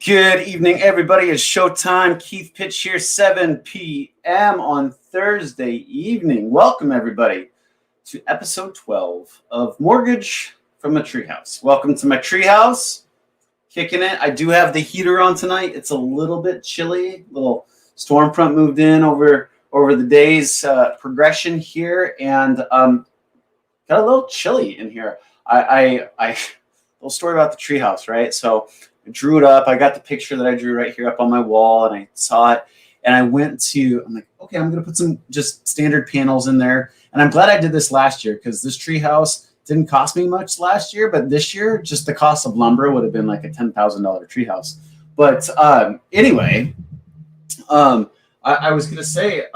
Good evening, everybody. It's showtime. Keith Pitch here, 7 p.m. on Thursday evening. Welcome, everybody, to episode 12 of Mortgage from a Treehouse. Welcome to my treehouse. Kicking it. I do have the heater on tonight. It's a little bit chilly. Little storm front moved in over the day's progression here, and got a little chilly in here. A little story about the treehouse, right? So I drew it up. I got the picture that I drew right here up on my wall, and I saw it. And I'm like, okay, I'm going to put some just standard panels in there. And I'm glad I did this last year because this treehouse didn't cost me much last year. But this year, just the cost of lumber would have been like a $10,000 treehouse. But anyway, I was going to say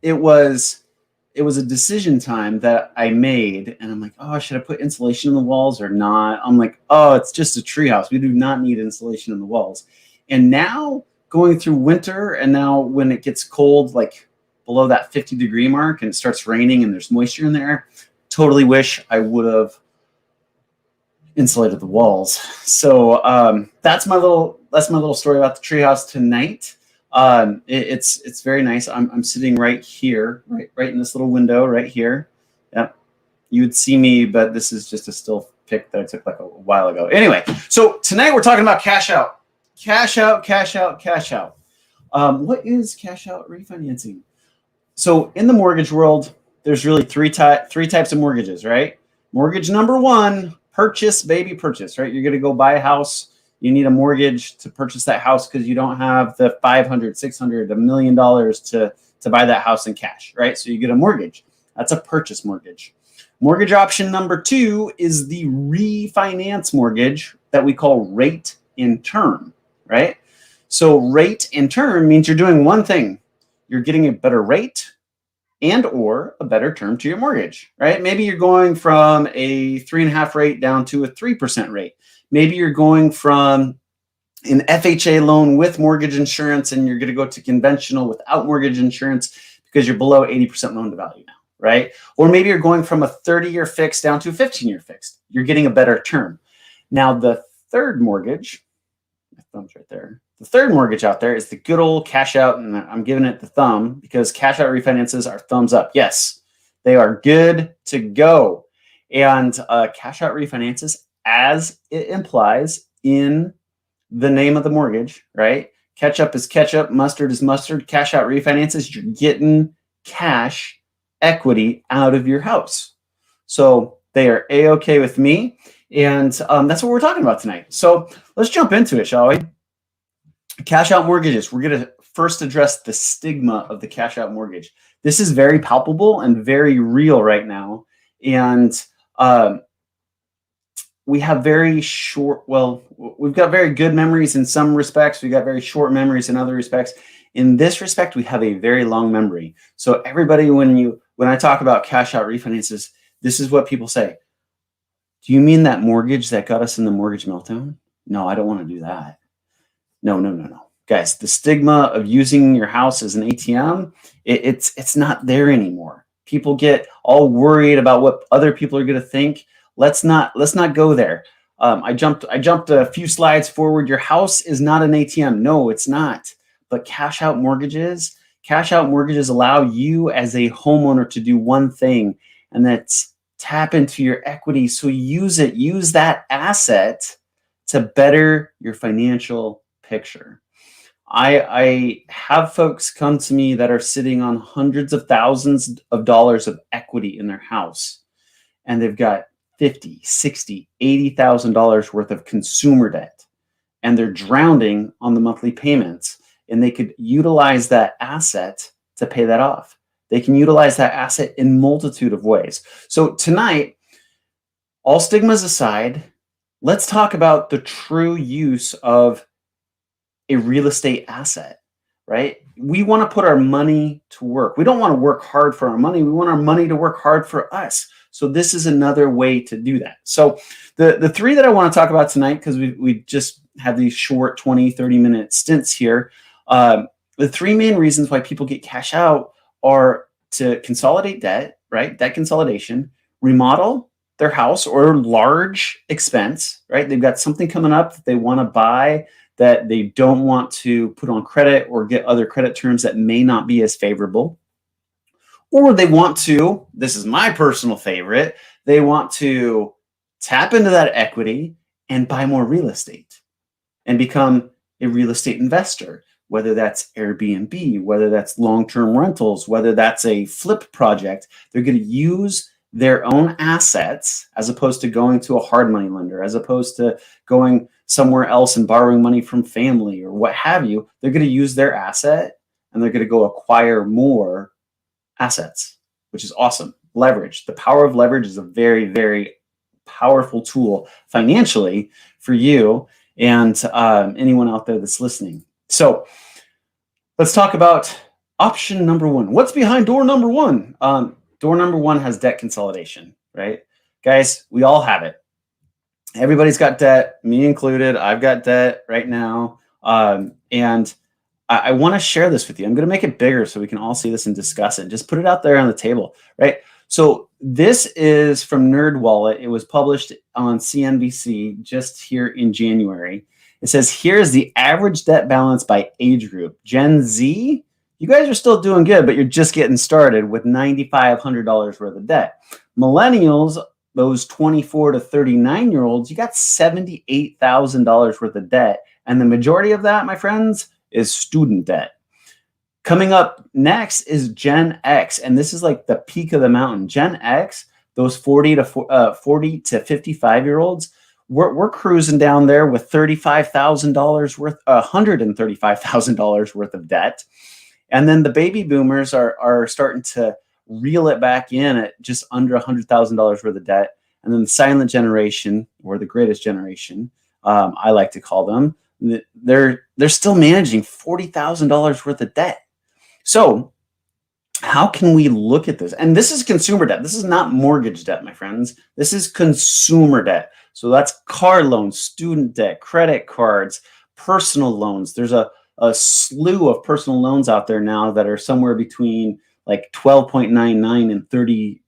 it was a decision time that I made, and I'm like, oh, should I put insulation in the walls or not? I'm like, oh, it's just a treehouse. We do not need insulation in the walls. And now going through winter, and now when it gets cold, like below that 50-degree mark, and it starts raining and there's moisture in the air, totally wish I would have insulated the walls. So that's my little story about the treehouse tonight. It's very nice. I'm sitting right here, right in this little window right here. Yep. You would see me, but this is just a still pic that I took like a while ago. Anyway, so tonight we're talking about cash out. Cash out, cash out, cash out. What is cash out refinancing? So in the mortgage world, there's really three types of mortgages, right? Mortgage number one, purchase, baby purchase, right? You're going to go buy a house. You need a mortgage to purchase that house because you don't have the $500, $600, $1 million to buy that house in cash, right? So you get a mortgage. That's a purchase mortgage. Mortgage option number two is the refinance mortgage that we call rate and term, right? So rate and term means you're doing one thing. You're getting a better rate and or a better term to your mortgage, right? Maybe you're going from a 3.5% rate down to a 3% rate. Maybe you're going from an FHA loan with mortgage insurance and you're going to go to conventional without mortgage insurance because you're below 80% loan to value now, right? Or maybe you're going from a 30-year fixed down to a 15-year fixed. You're getting a better term. Now, the third mortgage, my thumb's right there. The third mortgage out there is the good old cash out, and I'm giving it the thumb because cash out refinances are thumbs up. Yes, they are good to go. And cash out refinances, as it implies in the name of the mortgage, right? Ketchup is ketchup, mustard is mustard. Cash out refinances, you're getting cash equity out of your house. So they are A-okay with me. And that's what we're talking about tonight. So let's jump into it, shall we? Cash out mortgages. We're going to first address the stigma of the cash out mortgage. This is very palpable and very real right now. And we have we've got very good memories in some respects. We got very short memories in other respects. In this respect, we have a very long memory. So everybody, when I talk about cash out refinances, this is what people say. Do you mean that mortgage that got us in the mortgage meltdown? No, I don't want to do that. No. Guys, the stigma of using your house as an ATM, it's not there anymore. People get all worried about what other people are going to think. Let's not go there. I jumped a few slides forward. Your house is not an ATM. No, it's not. But cash out mortgages allow you as a homeowner to do one thing, and that's tap into your equity. So use that asset to better your financial picture. I have folks come to me that are sitting on hundreds of thousands of dollars of equity in their house, and they've got $50,000, $60,000, $80,000 worth of consumer debt, and they're drowning on the monthly payments, and they could utilize that asset to pay that off. They can utilize that asset in multitude of ways. So tonight, all stigmas aside, let's talk about the true use of a real estate asset, right? We want to put our money to work. We don't want to work hard for our money. We want our money to work hard for us. So this is another way to do that. So the three that I want to talk about tonight, because we just have these short 20, 30-minute stints here. The three main reasons why people get cash out are to consolidate debt, right? Debt consolidation, remodel their house or large expense, right? They've got something coming up that they want to buy that they don't want to put on credit or get other credit terms that may not be as favorable. Or they want to, this is my personal favorite, they want to tap into that equity and buy more real estate and become a real estate investor, whether that's Airbnb, whether that's long-term rentals, whether that's a flip project. They're going to use their own assets as opposed to going to a hard money lender, as opposed to going somewhere else and borrowing money from family or what have you. They're going to use their asset and they're going to go acquire more assets, which is awesome. Leverage. The power of leverage is a very, very powerful tool financially for you and anyone out there that's listening. So let's talk about option number one. What's behind door number one? Door number one has debt consolidation, right? Guys, we all have it. Everybody's got debt, me included. I've got debt right now. And I want to share this with you. I'm going to make it bigger so we can all see this and discuss it. Just put it out there on the table, right? So this is from NerdWallet. It was published on CNBC just here in January. It says, here's the average debt balance by age group. Gen Z, you guys are still doing good, but you're just getting started with $9,500 worth of debt. Millennials, those 24 to 39-year-olds, you got $78,000 worth of debt. And the majority of that, my friends, is student debt. Coming up next is Gen X, and this is like the peak of the mountain. Gen X, those 40 to 55-year-olds, we're cruising down there with $35,000 worth, $135,000 worth of debt. And then the baby boomers are starting to reel it back in at just under $100,000 worth of debt. And then the silent generation, or the greatest generation, I like to call them, they're still managing $40,000 worth of debt. So how can we look at this? And this is consumer debt. This is not mortgage debt, my friends. This is consumer debt. So that's car loans, student debt, credit cards, personal loans. There's a slew of personal loans out there now that are somewhere between like 12.99 and 30%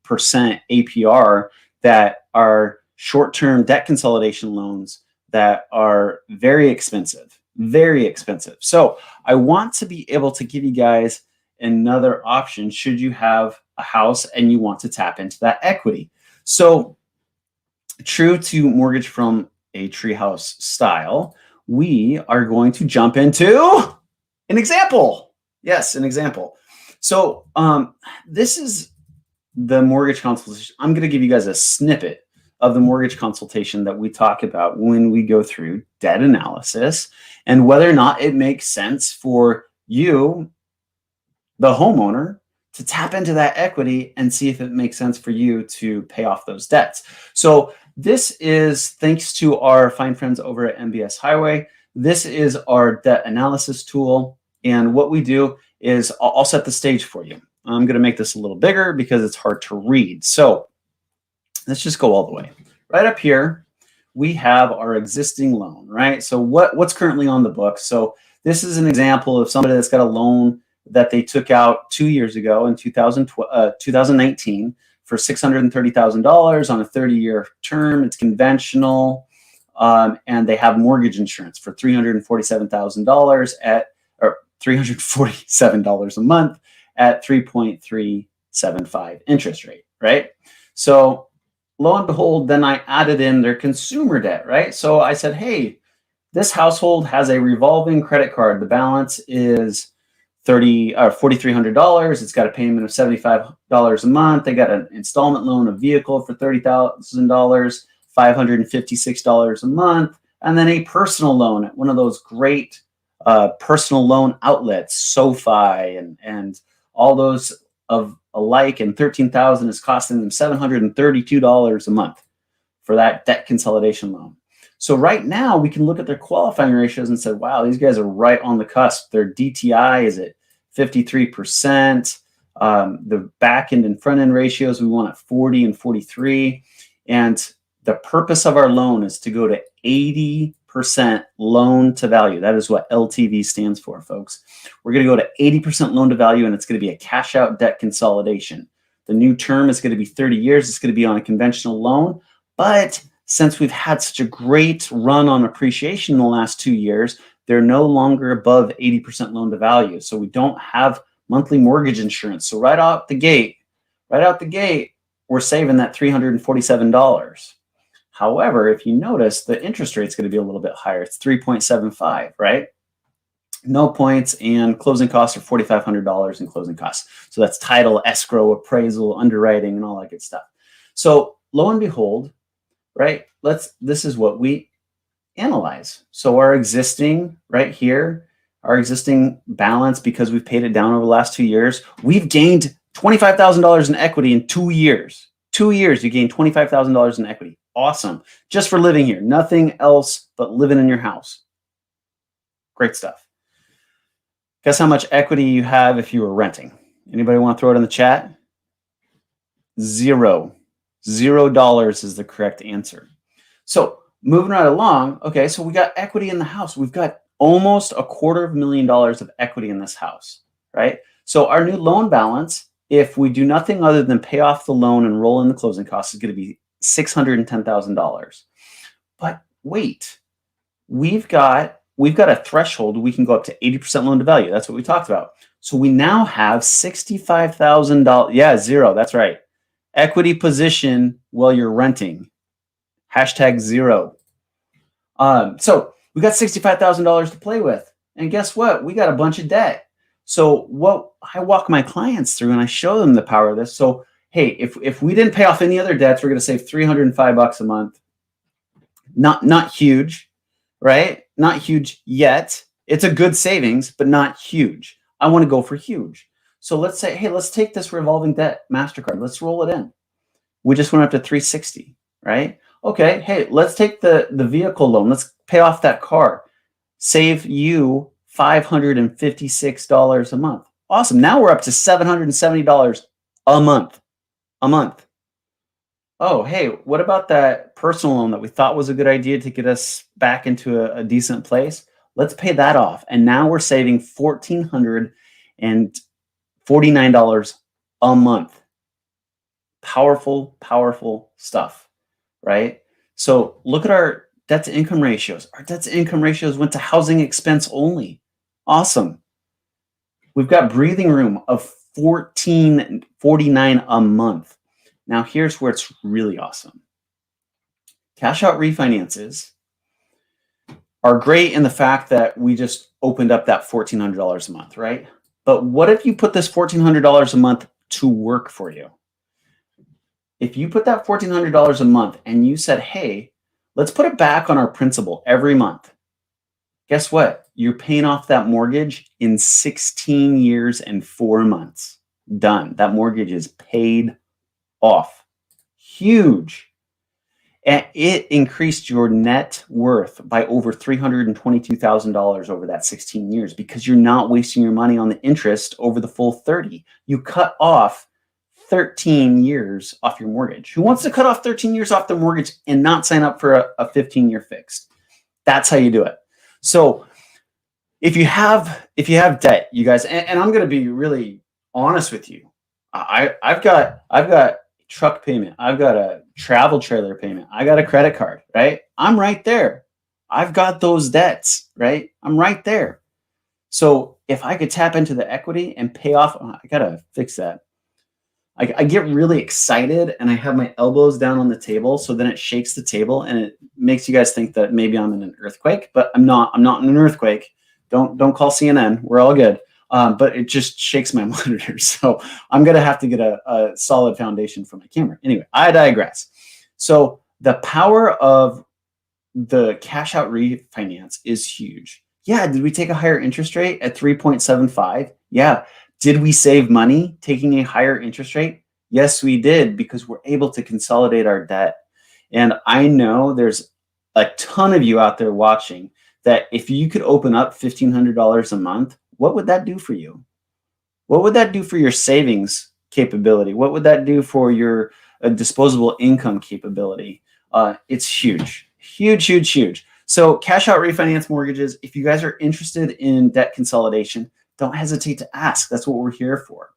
APR that are short-term debt consolidation loans that are very expensive, very expensive. So I want to be able to give you guys another option should you have a house and you want to tap into that equity. So true to mortgage from a Treehouse style, we are going to jump into an example. Yes, an example. So this is the mortgage consultation. I'm going to give you guys a snippet of the mortgage consultation that we talk about when we go through debt analysis and whether or not it makes sense for you, the homeowner, to tap into that equity and see if it makes sense for you to pay off those debts. So this is thanks to our fine friends over at MBS Highway. This is our debt analysis tool. And what we do is I'll set the stage for you. I'm going to make this a little bigger because it's hard to read. So let's just go all the way. Right up here, we have our existing loan, right? So what's currently on the books? So this is an example of somebody that's got a loan that they took out 2 years ago in 2019 for $630,000 on a 30-year term. It's conventional, and they have mortgage insurance for $347,000 or $347 a month at 3.375 interest rate, right? So lo and behold, then I added in their consumer debt, right? So I said, hey, this household has a revolving credit card. The balance is $4,300. It's got a payment of $75 a month. They got an installment loan, a vehicle for $30,000, $556 a month, and then a personal loan at one of those great personal loan outlets, SoFi and all those of alike, and $13,000 is costing them $732 a month for that debt consolidation loan. So right now we can look at their qualifying ratios and say, wow, these guys are right on the cusp. Their DTI is at 53%. The back end and front end ratios we want at 40 and 43. And the purpose of our loan is to go to 80% loan to value. That is what LTV stands for, folks. We're going to go to 80% loan to value, and it's going to be a cash out debt consolidation. The new term is going to be 30 years. It's going to be on a conventional loan. But since we've had such a great run on appreciation in the last 2 years, they're no longer above 80% loan to value. So we don't have monthly mortgage insurance. So right out the gate, we're saving that $347. However, if you notice, the interest rate's going to be a little bit higher. It's 3.75, right? No points, and closing costs are $4,500 in closing costs. So that's title, escrow, appraisal, underwriting, and all that good stuff. So lo and behold, right? This is what we analyze. So our existing right here, our existing balance, because we've paid it down over the last 2 years, we've gained $25,000 in equity in 2 years. 2 years, you gained $25,000 in equity. Awesome. Just for living here. Nothing else but living in your house. Great stuff. Guess how much equity you have if you were renting? Anybody want to throw it in the chat? Zero. $0 is the correct answer. So moving right along, okay, so we got equity in the house. We've got almost $250,000 of equity in this house, right? So our new loan balance, if we do nothing other than pay off the loan and roll in the closing costs, is going to be $610,000. But wait, we've got a threshold. We can go up to 80% loan to value. That's what we talked about. So we now have $65,000. Yeah, zero. That's right. Equity position while you're renting. #0. So we got $65,000 to play with. And guess what? We got a bunch of debt. So what I walk my clients through and I show them the power of this. So, hey, if we didn't pay off any other debts, we're going to save $305 a month. Not huge, right? Not huge yet. It's a good savings, but not huge. I want to go for huge. So let's say, hey, let's take this revolving debt MasterCard. Let's roll it in. We just went up to $360, right? Okay, hey, let's take the vehicle loan. Let's pay off that car. Save you $556 a month. Awesome. Now we're up to $770 a month. Oh, hey, what about that personal loan that we thought was a good idea to get us back into a decent place? Let's pay that off. And now we're saving $1,449 a month. Powerful, powerful stuff, right? So look at our debt to income ratios. Our debt to income ratios went to housing expense only. Awesome. We've got breathing room of $1,449 a month. Now here's where it's really awesome. Cash out refinances are great in the fact that we just opened up that $1,400 a month, right? But what if you put this $1,400 a month to work for you? If you put that $1,400 a month and you said, hey, let's put it back on our principal every month. Guess what? You're paying off that mortgage in 16 years and 4 months. Done. That mortgage is paid off. Huge. And it increased your net worth by over $322,000 over that 16 years because you're not wasting your money on the interest over the full 30. You cut off 13 years off your mortgage. Who wants to cut off 13 years off their mortgage and not sign up for a 15-year fixed? That's how you do it. So if you have debt, you guys, and I'm going to be really honest with you, I've got truck payment, I've got a travel trailer payment, I got a credit card, right? I'm right there. I've got those debts, right? I'm right there. So if I could tap into the equity and pay off, I gotta fix that. I get really excited and I have my elbows down on the table, so then it shakes the table and it makes you guys think that maybe I'm in an earthquake, but I'm not in an earthquake. Don't call CNN. We're all good. But it just shakes my monitor. So I'm going to have to get a solid foundation for my camera. Anyway, I digress. So the power of the cash out refinance is huge. Yeah. Did we take a higher interest rate at 3.75? Yeah. Did we save money taking a higher interest rate? Yes, we did, because we're able to consolidate our debt. And I know there's a ton of you out there watching that if you could open up $1,500 a month, what would that do for you? What would that do for your savings capability? What would that do for your disposable income capability? It's huge, huge, huge, huge. So cash out refinance mortgages, if you guys are interested in debt consolidation, don't hesitate to ask. That's what we're here for.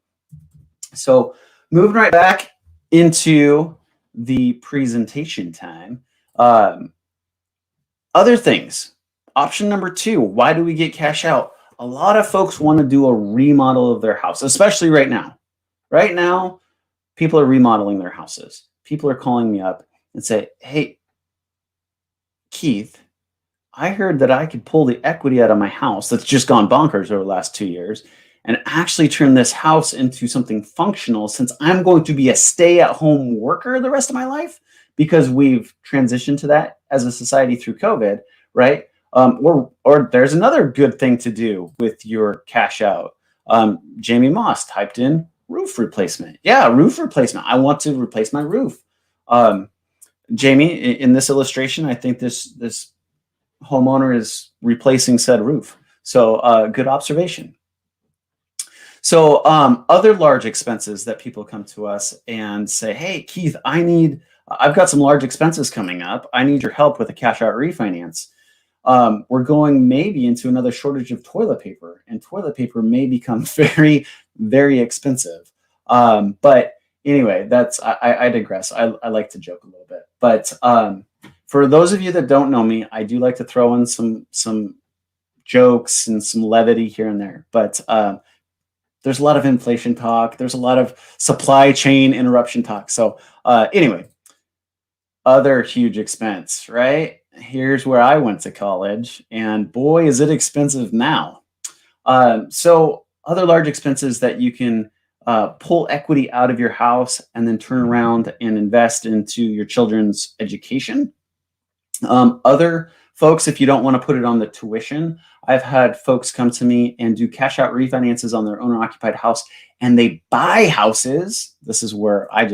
So moving right back into the presentation time. Other things. Option number 2, why do we get cash out? A lot of folks want to do a remodel of their house, especially right now. Right now, people are remodeling their houses. People are calling me up and say, hey, Keith, I heard that I could pull the equity out of my house that's just gone bonkers over the last 2 years and actually turn this house into something functional, since I'm going to be a stay-at-home worker the rest of my life, because we've transitioned to that as a society through COVID, right? Or there's another good thing to do with your cash out. Jamie Moss typed in roof replacement. Yeah, roof replacement. I want to replace my roof. Jamie, in this illustration, I think this homeowner is replacing said roof. So good observation. So other large expenses that people come to us and say, hey, Keith, I've got some large expenses coming up. I need your help with a cash out refinance. We're going maybe into another shortage of toilet paper, and toilet paper may become very, very expensive. But anyway, I digress. I like to joke a little bit, but for those of you that don't know me, I do like to throw in some jokes and some levity here and there. But there's a lot of inflation talk. There's a lot of supply chain interruption talk. So anyway, other huge expense, right? Here's where I went to college, and boy, is it expensive now. So other large expenses that you can pull equity out of your house and then turn around and invest into your children's education. Other folks, if you don't want to put it on the tuition, I've had folks come to me and do cash out refinances on their owner occupied house, and they buy houses. This is where I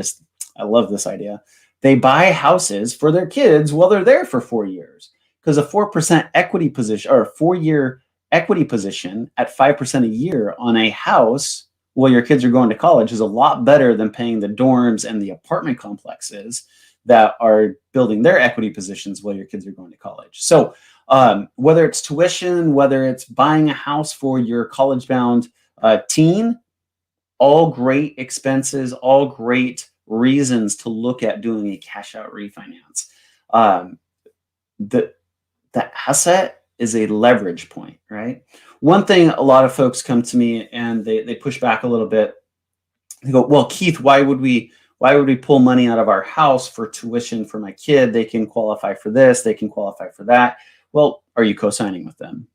love this idea. They buy houses for their kids while they're there for 4 years, because a 4% equity position, or a 4-year equity position at 5% a year on a house while your kids are going to college is a lot better than paying the dorms and the apartment complexes that are building their equity positions while your kids are going to college. So whether it's tuition, whether it's buying a house for your college-bound teen, all great expenses, all great reasons to look at doing a cash out refinance. The asset is a leverage point, right? One thing, a lot of folks come to me and they push back a little bit. They go, well, Keith, why would we pull money out of our house for tuition for my kid? They can qualify for this, they can qualify for that. Well, are you co-signing with them?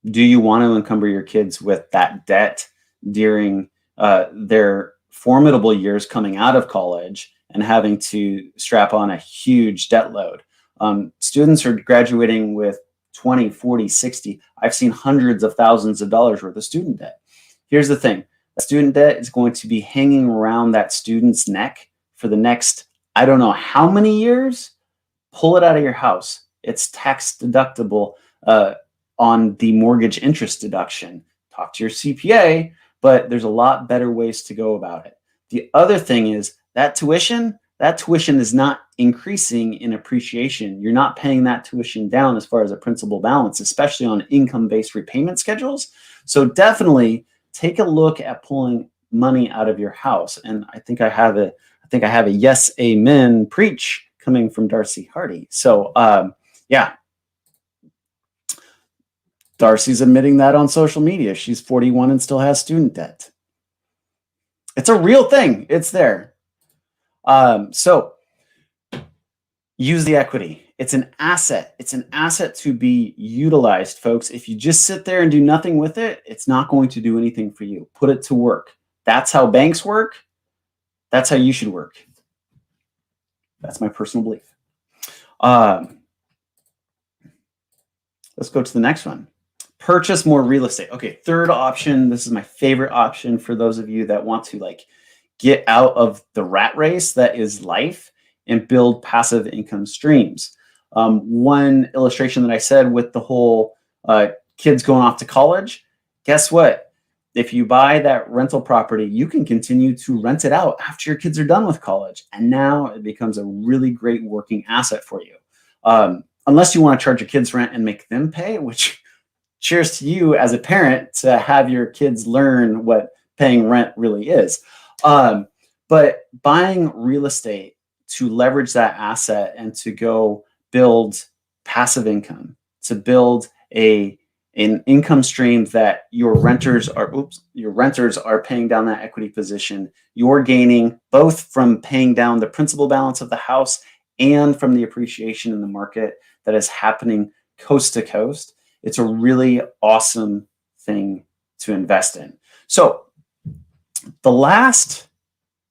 Do you want to encumber your kids with that debt during their formidable years coming out of college and having to strap on a huge debt load? Students are graduating with 20, 40, 60. I've seen hundreds of thousands of dollars worth of student debt. Here's the thing. Student debt is going to be hanging around that student's neck for the next, I don't know how many years. Pull it out of your house. It's tax deductible on the mortgage interest deduction. Talk to your CPA, but there's a lot better ways to go about it. The other thing is that tuition is not increasing in appreciation. You're not paying that tuition down as far as a principal balance, especially on income-based repayment schedules. So definitely take a look at pulling money out of your house. And I think I have a yes, amen, preach coming from Darcy Hardy. So yeah, Darcy's admitting that on social media. She's 41 and still has student debt. It's a real thing. It's there. So use the equity. It's an asset. It's an asset to be utilized, folks. If you just sit there and do nothing with it, it's not going to do anything for you. Put it to work. That's how banks work. That's how you should work. That's my personal belief. Let's go to the next one. Purchase more real estate. Okay, third option. This is my favorite option for those of you that want to get out of the rat race that is life and build passive income streams. One illustration that I said with the whole kids going off to college, guess what? If you buy that rental property, you can continue to rent it out after your kids are done with college. And now it becomes a really great working asset for you. Unless you want to charge your kids rent and make them pay, which cheers to you as a parent to have your kids learn what paying rent really is. But buying real estate to leverage that asset and to go build passive income, to build an income stream that your renters are paying down that equity position. You're gaining both from paying down the principal balance of the house and from the appreciation in the market that is happening coast to coast. It's a really awesome thing to invest in. So the last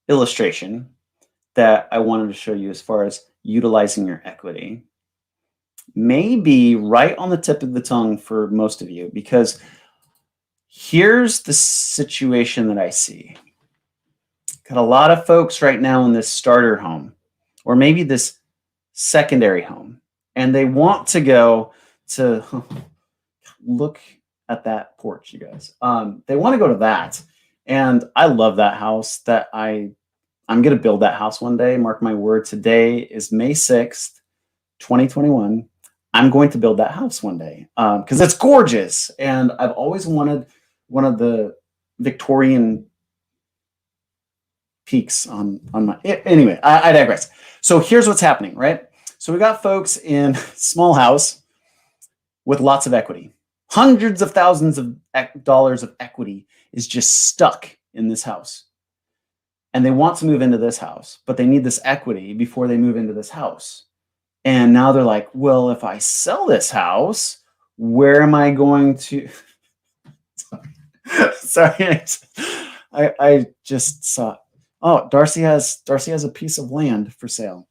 illustration that I wanted to show you as far as utilizing your equity may be right on the tip of the tongue for most of you, because here's the situation that I see. Got a lot of folks right now in this starter home, or maybe this secondary home, and they want to go to look at that porch, you guys. They want to go to that, and I love that house. That I'm going to build that house one day. Mark my word. Today is May 6th, 2021. I'm going to build that house one day because it's gorgeous, and I've always wanted one of the Victorian peaks on my. Anyway, I digress. So here's what's happening, right? So we got folks in small house with lots of equity. Hundreds of thousands of dollars of equity is just stuck in this house. And they want to move into this house, but they need this equity before they move into this house. And now they're like, well, if I sell this house, where am I going to? Sorry, I just saw. Oh, Darcy has a piece of land for sale.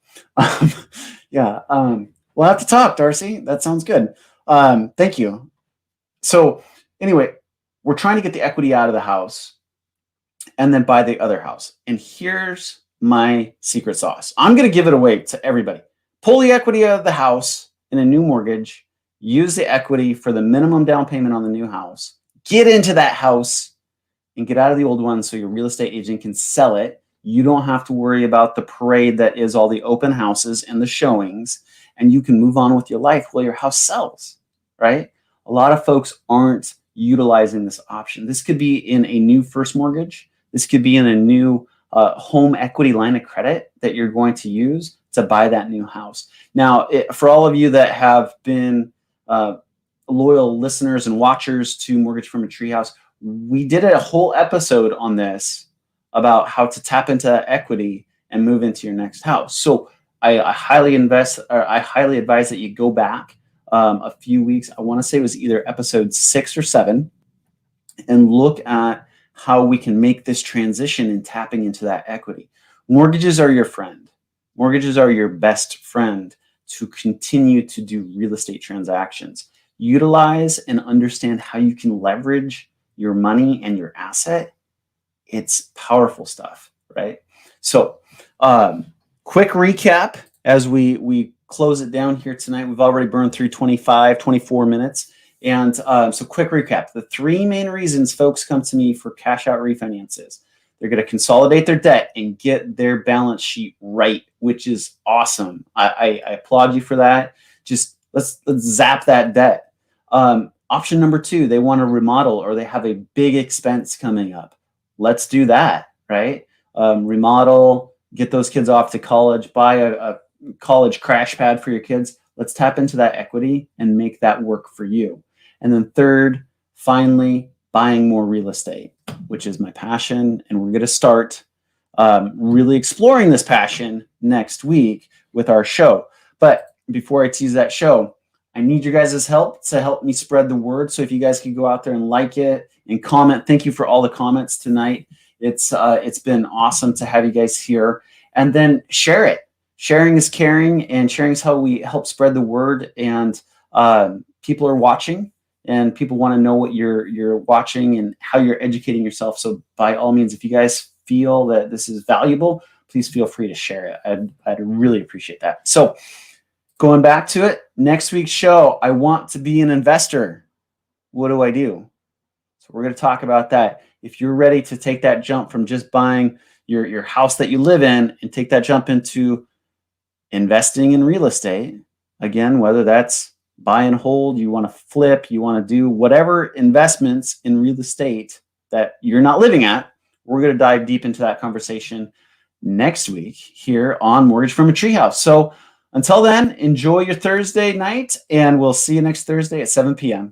Yeah, we'll have to talk, Darcy. That sounds good. Thank you. So anyway, we're trying to get the equity out of the house and then buy the other house. And here's my secret sauce. I'm going to give it away to everybody. Pull the equity out of the house in a new mortgage, use the equity for the minimum down payment on the new house, get into that house and get out of the old one so your real estate agent can sell it. You don't have to worry about the parade that is all the open houses and the showings, and you can move on with your life while your house sells, right? A lot of folks aren't utilizing this option. This could be in a new first mortgage. This could be in a new home equity line of credit that you're going to use to buy that new house. Now, for all of you that have been loyal listeners and watchers to Mortgage from a Treehouse, we did a whole episode on this about how to tap into that equity and move into your next house. So I highly advise that you go back a few weeks. I want to say it was either episode 6 or 7, and look at how we can make this transition in tapping into that equity. Mortgages are your friend. Mortgages are your best friend to continue to do real estate transactions. Utilize and understand how you can leverage your money and your asset. It's powerful stuff, right? So quick recap as we close it down here tonight. We've already burned through 24 minutes. And so quick recap. The 3 main reasons folks come to me for cash out refinances. They're going to consolidate their debt and get their balance sheet right, which is awesome. I applaud you for that. Just let's zap that debt. Option number 2, they want to remodel, or they have a big expense coming up. Let's do that, right? Remodel, get those kids off to college, buy a college crash pad for your kids. Let's tap into that equity and make that work for you. And then third, finally, buying more real estate, which is my passion. And we're going to start really exploring this passion next week with our show. But before I tease that show, I need your guys' help to help me spread the word. So if you guys can go out there and like it and comment. Thank you for all the comments tonight. It's been awesome to have you guys here. And then share it. Sharing is caring, and sharing is how we help spread the word. And people are watching, and people want to know what you're watching and how you're educating yourself. So by all means, if you guys feel that this is valuable, please feel free to share it. I'd really appreciate that. So going back to it, next week's show, I want to be an investor. What do I do? So we're going to talk about that. If you're ready to take that jump from just buying your house that you live in and take that jump into investing in real estate, again, whether that's buy and hold, you want to flip, you want to do whatever investments in real estate that you're not living at, we're going to dive deep into that conversation next week here on Mortgage from a Treehouse. So until then, enjoy your Thursday night, and we'll see you next Thursday at 7 p.m.